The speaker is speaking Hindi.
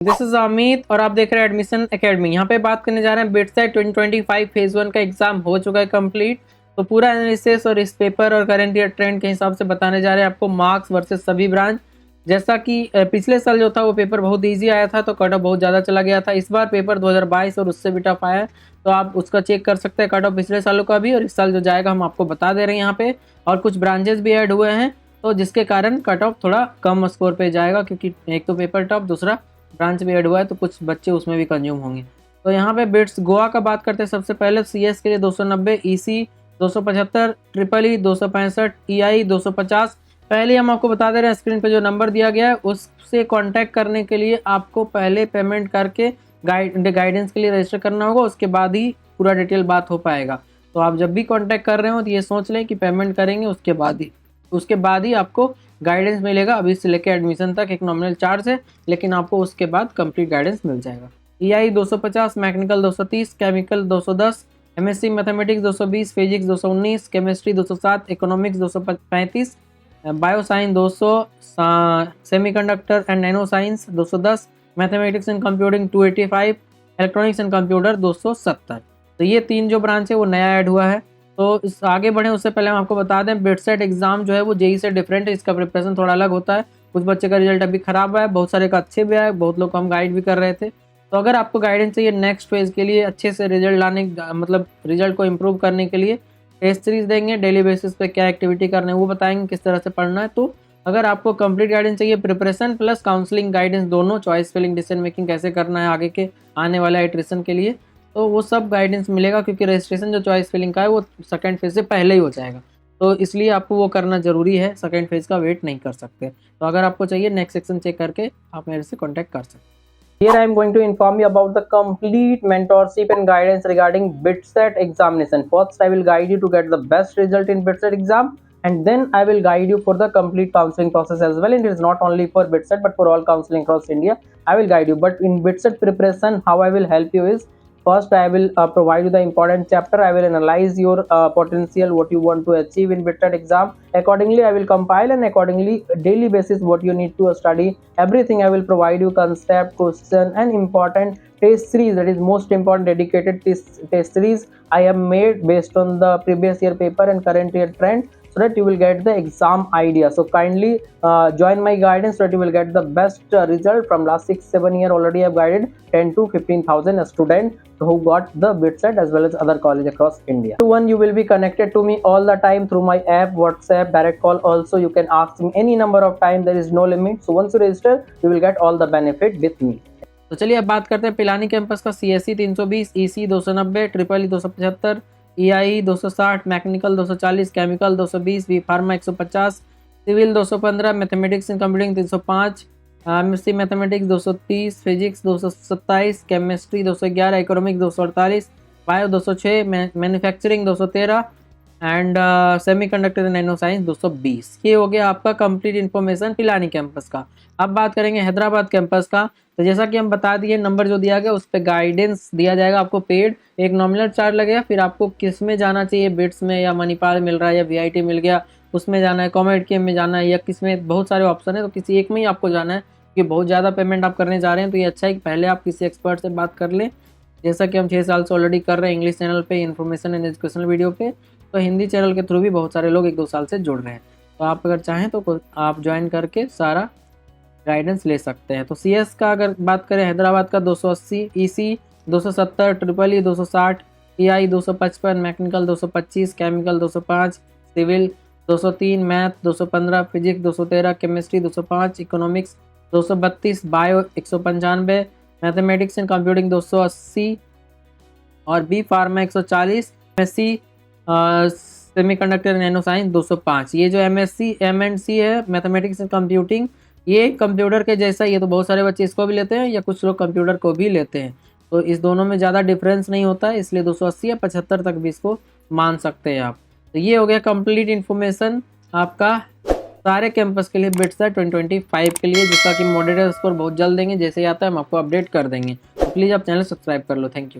दिस इज अमित और आप देख रहे हैं एडमिशन एकेडमी। यहाँ पे बात करने जा रहे हैं बिटसेट 2025 फेज 1 का एग्जाम हो चुका है कंप्लीट। तो पूरा एनालिसिस और इस पेपर और करंट ईयर ट्रेंड के हिसाब से बताने जा रहे हैं आपको मार्क्स वर्सेस सभी ब्रांच। जैसा कि पिछले साल जो था वो पेपर बहुत ईजी आया था तो कट ऑफ बहुत ज़्यादा चला गया था। इस बार पेपर 2022 और उससे भी टफ आया है, तो आप उसका चेक कर सकते हैं कट ऑफ पिछले सालों का भी और इस साल जो जाएगा हम आपको बता दे रहे हैं यहाँ पे। और कुछ ब्रांचेस भी ऐड हुए हैं तो जिसके कारण कट ऑफ थोड़ा कम स्कोर पे जाएगा, क्योंकि एक तो पेपर टफ, दूसरा ब्रांच भी ऐड हुआ है तो कुछ बच्चे उसमें भी कंज्यूम होंगे। तो यहाँ पे बिट्स गोवा का बात करते हैं। सबसे पहले सीएस के लिए 290, ईसी 275, ट्रिपल ई 265, ईआई 250। पहले हम आपको बता दे रहे हैं स्क्रीन पे जो नंबर दिया गया है उससे कांटेक्ट करने के लिए आपको पहले पेमेंट करके गाइडेंस के लिए रजिस्टर करना होगा, उसके बाद ही पूरा डिटेल बात हो पाएगा। तो आप जब भी कांटेक्ट कर रहे हो तो ये सोच लें कि पेमेंट करेंगे उसके बाद ही आपको गाइडेंस मिलेगा। अभी से लेकर एडमिशन तक एक नॉमिनल चार्ज है, लेकिन आपको उसके बाद कंप्लीट गाइडेंस मिल जाएगा। EI 250, mechanical 230, chemical 210, MSc mathematics 220, physics 219, chemistry 207, economics 235, bio science 200, semiconductor and nano science 210, mathematics and computing 285, electronics and computer 270। तो ये तीन जो ब्रांच है वो नया ऐड हुआ है। तो इस आगे बढ़े उससे पहले हम आपको बता दें बिटसेट एग्जाम जो है वो जेई से डिफरेंट है, इसका प्रिपरेशन थोड़ा अलग होता है। कुछ बच्चे का रिजल्ट अभी खराब आया, बहुत सारे का अच्छे भी आए, बहुत लोग को हम गाइड भी कर रहे थे। तो अगर आपको गाइडेंस चाहिए नेक्स्ट फेज के लिए अच्छे से रिजल्ट लाने, मतलब रिजल्ट को इम्प्रूव करने के लिए, टेस्ट सीरीज देंगे, डेली बेसिस पे क्या एक्टिविटी करना है वो बताएंगे, किस तरह से पढ़ना है। तो अगर आपको कंप्लीट गाइडेंस चाहिए, प्रिपरेशन प्लस काउंसलिंग गाइडेंस दोनों, चॉइस फिलिंग, डिसीजन मेकिंग कैसे करना है आगे के आने वाला एट्रिशन के लिए, तो वो सब गाइडेंस मिलेगा। क्योंकि रजिस्ट्रेशन जो चॉइस फिलिंग का है वो सेकंड फेज से पहले ही हो जाएगा, तो इसलिए आपको वो करना जरूरी है, सेकंड फेज का वेट नहीं कर सकते। तो अगर आपको चाहिए नेक्स्ट सेक्शन चेक करके आप मेरे से कॉन्टैक्ट कर सकते हैं। Here I am going to inform you about the complete mentorship and guidance regarding BITSET examination. First, I will guide you to get the best result in BITSET exam, and then I will guide you for the complete counseling process as well. And it is not only for BITSET but for all counseling across India. I will guide you. But in BITSET preparation, how I will help you is, first I will provide you the important chapter. I will analyze your potential, what you want to achieve in BITSET exam. Accordingly, I will compile, and accordingly daily basis what you need to study. Everything I will provide you, concept, question and important test series, that is most important dedicated test series I have made based on the previous year paper and current year trend, so that you will get the exam idea. So kindly join my guidance so that you will get the best result. From last 6-7 year already I have guided 10 to 15,000 students who got the BITSET as well as other college across India. To one, you will be connected to me all the time through my app, WhatsApp, direct call. Also you can ask me any number of time, there is no limit. So once you register you will get all the benefit with me. तो चलिए अब बात करते हैं पिलानी कैंपस का। CSC 320, EC 290, triple E 275, EI 260, mechanical 240, chemical 220, B pharma 150, civil 215, mathematics and computing 305, MSc mathematics 230, physics 227, chemistry 211, economics 248, bio 206, manufacturing 213 and semiconductor and nano science 220। ये हो गया आपका कंप्लीट इन्फॉर्मेशन पिलानी कैंपस का। अब बात करेंगे हैदराबाद कैंपस का। तो जैसा कि हम बता दिए, नंबर जो दिया गया उस पर गाइडेंस दिया जाएगा आपको पेड, एक नॉमिनल चार्ज लगेगा। फिर आपको किस में जाना चाहिए, बिट्स में या मणिपाल मिल रहा है या वीआईटी मिल गया उसमें जाना है, कॉमेडकेम में जाना है या किस में, बहुत सारे ऑप्शन है, तो किसी एक में ही आपको जाना है। क्योंकि बहुत ज़्यादा पेमेंट आप करने जा रहे हैं तो ये अच्छा है कि पहले आप किसी एक्सपर्ट से बात कर लें, जैसा कि हम 6 साल से ऑलरेडी कर रहे हैं इंग्लिश चैनल पे, इन्फॉर्मेशन एंड एजुकेशनल वीडियो पे। तो हिंदी चैनल के थ्रू भी बहुत सारे लोग 1-2 साल से जुड़ रहे हैं, तो आप अगर चाहें तो आप ज्वाइन करके सारा गाइडेंस ले सकते हैं। तो सीएस का अगर बात करें, हैदराबाद का 280, EC 270, triple E 260, EI 255, mechanical 225, chemical 205, civil 203, math 215, physics 213, chemistry 205, economics 232, bio 195, mathematics and computing 280 और B pharma 140, MSc semiconductor nano science 205। ये जो एमएससी एमएनसी है, मैथमेटिक्स एंड कंप्यूटिंग, ये कंप्यूटर के जैसा, ये तो बहुत सारे बच्चे इसको भी लेते हैं या कुछ लोग कंप्यूटर को भी लेते हैं, तो इस दोनों में ज़्यादा डिफरेंस नहीं होता है, इसलिए 280 या 75 तक भी इसको मान सकते हैं आप। तो ये हो गया कंप्लीट इन्फॉर्मेशन आपका सारे कैंपस के लिए बिटसेट 2025 के लिए, जिसका कि मॉडरेटर स्कोर बहुत जल्द देंगे, जैसे ही आता है हम आपको अपडेट कर देंगे। तो प्लीज़ आप चैनल सब्सक्राइब कर लो। Thank you.